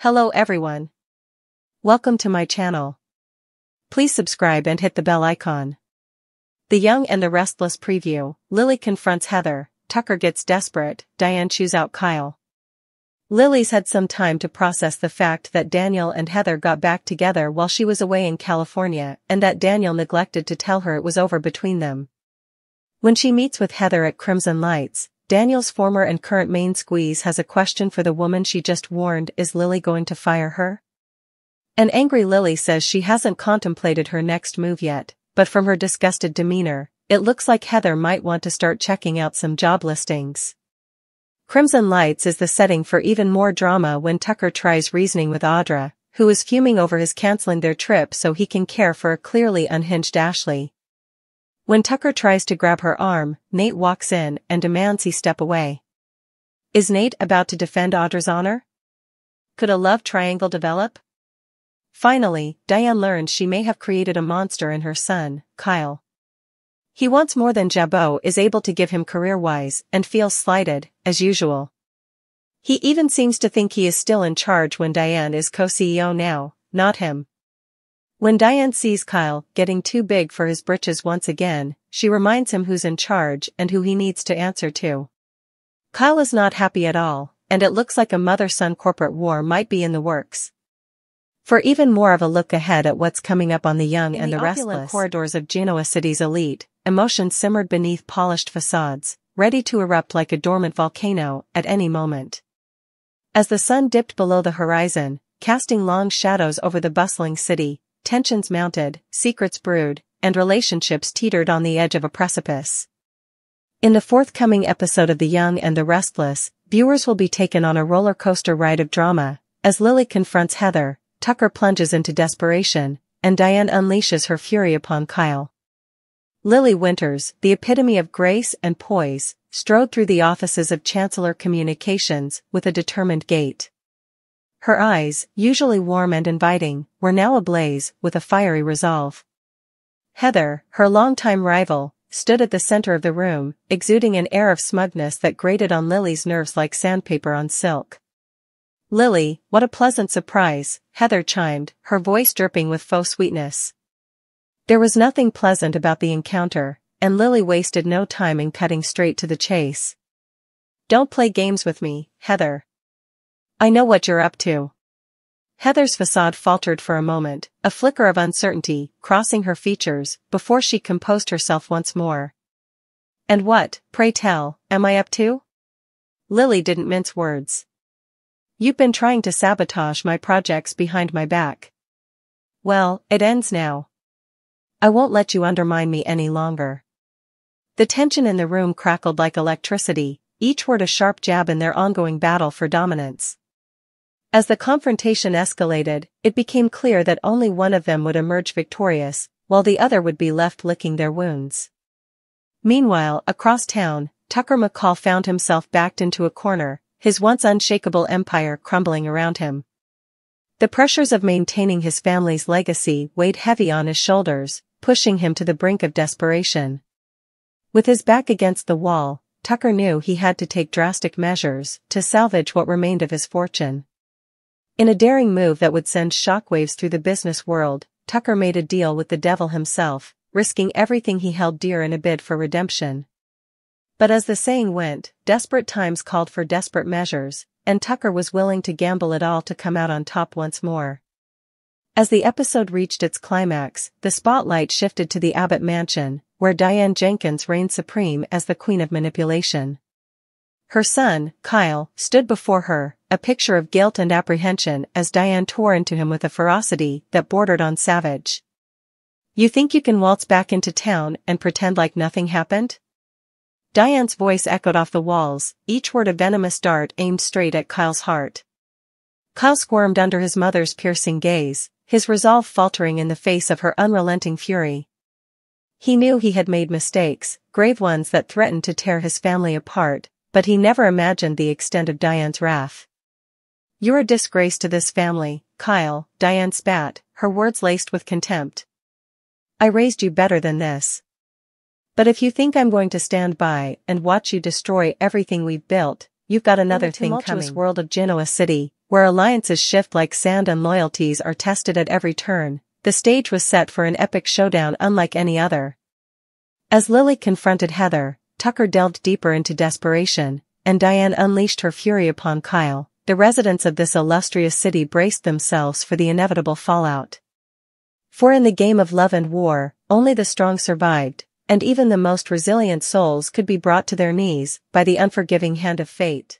Hello everyone. Welcome to my channel. Please subscribe and hit the bell icon. The Young and the Restless preview. Lily confronts Heather, Tucker gets desperate, Diane chews out Kyle. Lily's had some time to process the fact that Daniel and Heather got back together while she was away in California and that Daniel neglected to tell her it was over between them. When she meets with Heather at Crimson Lights, Daniel's former and current main squeeze has a question for the woman she just warned. Is Lily going to fire her? An angry Lily says she hasn't contemplated her next move yet, but from her disgusted demeanor, it looks like Heather might want to start checking out some job listings. Crimson Lights is the setting for even more drama when Tucker tries reasoning with Audra, who is fuming over his canceling their trip so he can care for a clearly unhinged Ashley. When Tucker tries to grab her arm, Nate walks in and demands he step away. Is Nate about to defend Audra's honor? Could a love triangle develop? Finally, Diane learns she may have created a monster in her son, Kyle. He wants more than Jabot is able to give him career-wise and feels slighted, as usual. He even seems to think he is still in charge when Diane is co-CEO now, not him. When Diane sees Kyle getting too big for his britches once again, she reminds him who's in charge and who he needs to answer to. Kyle is not happy at all, and it looks like a mother-son corporate war might be in the works. For even more of a look ahead at what's coming up on The Young and the Restless corridors of Genoa City's elite, emotion simmered beneath polished facades, ready to erupt like a dormant volcano at any moment. As the sun dipped below the horizon, casting long shadows over the bustling city, tensions mounted, secrets brewed, and relationships teetered on the edge of a precipice. In the forthcoming episode of The Young and the Restless, viewers will be taken on a roller coaster ride of drama, as Lily confronts Heather, Tucker plunges into desperation, and Diane unleashes her fury upon Kyle. Lily Winters, the epitome of grace and poise, strode through the offices of Chancellor Communications with a determined gait. Her eyes, usually warm and inviting, were now ablaze with a fiery resolve. Heather, her longtime rival, stood at the center of the room, exuding an air of smugness that grated on Lily's nerves like sandpaper on silk. "Lily, what a pleasant surprise," Heather chimed, her voice dripping with faux sweetness. There was nothing pleasant about the encounter, and Lily wasted no time in cutting straight to the chase. "Don't play games with me, Heather. I know what you're up to." Heather's facade faltered for a moment, a flicker of uncertainty crossing her features before she composed herself once more. "And what, pray tell, am I up to?" Lily didn't mince words. "You've been trying to sabotage my projects behind my back. Well, it ends now. I won't let you undermine me any longer." The tension in the room crackled like electricity, each word a sharp jab in their ongoing battle for dominance. As the confrontation escalated, it became clear that only one of them would emerge victorious, while the other would be left licking their wounds. Meanwhile, across town, Tucker McCall found himself backed into a corner, his once unshakable empire crumbling around him. The pressures of maintaining his family's legacy weighed heavy on his shoulders, pushing him to the brink of desperation. With his back against the wall, Tucker knew he had to take drastic measures to salvage what remained of his fortune. In a daring move that would send shockwaves through the business world, Tucker made a deal with the devil himself, risking everything he held dear in a bid for redemption. But as the saying went, desperate times called for desperate measures, and Tucker was willing to gamble it all to come out on top once more. As the episode reached its climax, the spotlight shifted to the Abbott mansion, where Diane Jenkins reigned supreme as the queen of manipulation. Her son, Kyle, stood before her, a picture of guilt and apprehension as Diane tore into him with a ferocity that bordered on savage. "You think you can waltz back into town and pretend like nothing happened?" Diane's voice echoed off the walls, each word a venomous dart aimed straight at Kyle's heart. Kyle squirmed under his mother's piercing gaze, his resolve faltering in the face of her unrelenting fury. He knew he had made mistakes, grave ones that threatened to tear his family apart, but he never imagined the extent of Diane's wrath. "You're a disgrace to this family, Kyle," Diane spat, her words laced with contempt. "I raised you better than this. But if you think I'm going to stand by and watch you destroy everything we've built, you've got another thing coming." In the tumultuous world of Genoa City, where alliances shift like sand and loyalties are tested at every turn, the stage was set for an epic showdown unlike any other. As Lily confronted Heather, Tucker delved deeper into desperation, and Diane unleashed her fury upon Kyle. The residents of this illustrious city braced themselves for the inevitable fallout. For in the game of love and war, only the strong survived, and even the most resilient souls could be brought to their knees by the unforgiving hand of fate.